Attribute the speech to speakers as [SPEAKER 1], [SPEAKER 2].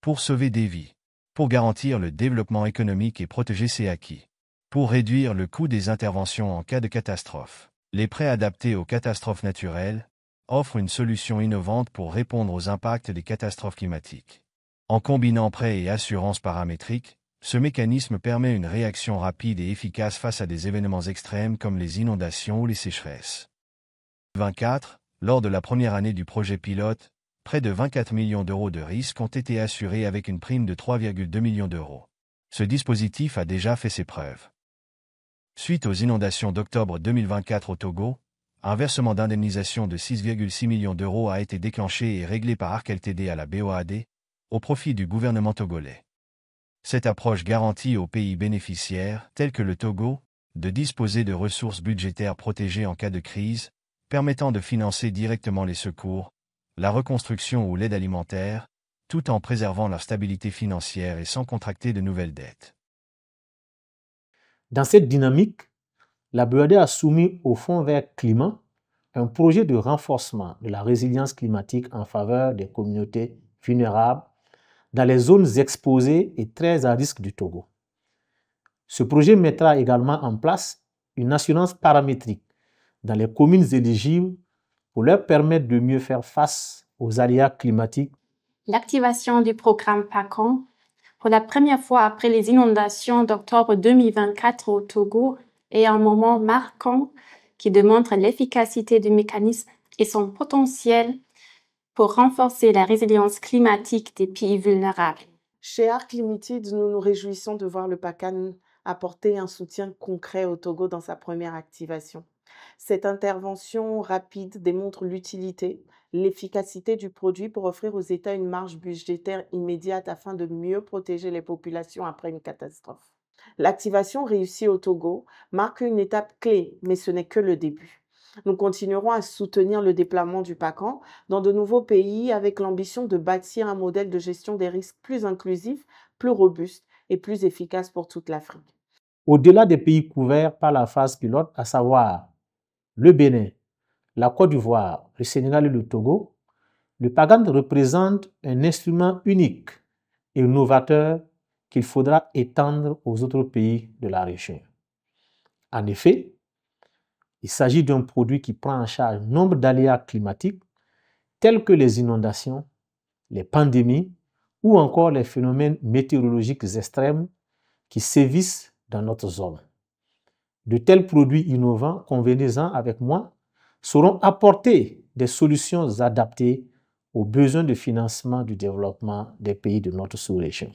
[SPEAKER 1] Pour sauver des vies. Pour garantir le développement économique et protéger ses acquis. Pour réduire le coût des interventions en cas de catastrophe. Les prêts adaptés aux catastrophes naturelles offrent une solution innovante pour répondre aux impacts des catastrophes climatiques. En combinant prêts et assurances paramétriques, ce mécanisme permet une réaction rapide et efficace face à des événements extrêmes comme les inondations ou les sécheresses. 24. Lors de la première année du projet pilote, près de 24 millions d'euros de risques ont été assurés avec une prime de 3,2 millions d'euros. Ce dispositif a déjà fait ses preuves. Suite aux inondations d'octobre 2024 au Togo, un versement d'indemnisation de 6,6 millions d'euros a été déclenché et réglé par Arc Ltd à la BOAD, au profit du gouvernement togolais. Cette approche garantit aux pays bénéficiaires, tels que le Togo, de disposer de ressources budgétaires protégées en cas de crise, permettant de financer directement les secours, la reconstruction ou l'aide alimentaire, tout en préservant leur stabilité financière et sans contracter de nouvelles dettes.
[SPEAKER 2] Dans cette dynamique, la BOAD a soumis au Fonds vert climat un projet de renforcement de la résilience climatique en faveur des communautés vulnérables dans les zones exposées et très à risque du Togo. Ce projet mettra également en place une assurance paramétrique dans les communes éligibles pour leur permettre de mieux faire face aux aléas climatiques.
[SPEAKER 3] L'activation du programme PACAN, pour la première fois après les inondations d'octobre 2024 au Togo, est un moment marquant qui démontre l'efficacité du mécanisme et son potentiel pour renforcer la résilience climatique des pays vulnérables.
[SPEAKER 4] Chez Arc Limited, nous nous réjouissons de voir le PACAN apporter un soutien concret au Togo dans sa première activation. Cette intervention rapide démontre l'utilité, l'efficacité du produit pour offrir aux États une marge budgétaire immédiate afin de mieux protéger les populations après une catastrophe. L'activation réussie au Togo marque une étape clé, mais ce n'est que le début. Nous continuerons à soutenir le déploiement du PACAN dans de nouveaux pays avec l'ambition de bâtir un modèle de gestion des risques plus inclusif, plus robuste et plus efficace pour toute l'Afrique.
[SPEAKER 2] Au-delà des pays couverts par la phase pilote, à savoir le Bénin, la Côte d'Ivoire, le Sénégal et le Togo, le PACAN représente un instrument unique et novateur qu'il faudra étendre aux autres pays de la région. En effet, il s'agit d'un produit qui prend en charge nombre d'aléas climatiques tels que les inondations, les pandémies ou encore les phénomènes météorologiques extrêmes qui sévissent dans notre zone. De tels produits innovants, convenez-en avec moi, sauront apporter des solutions adaptées aux besoins de financement du développement des pays de notre sous-région.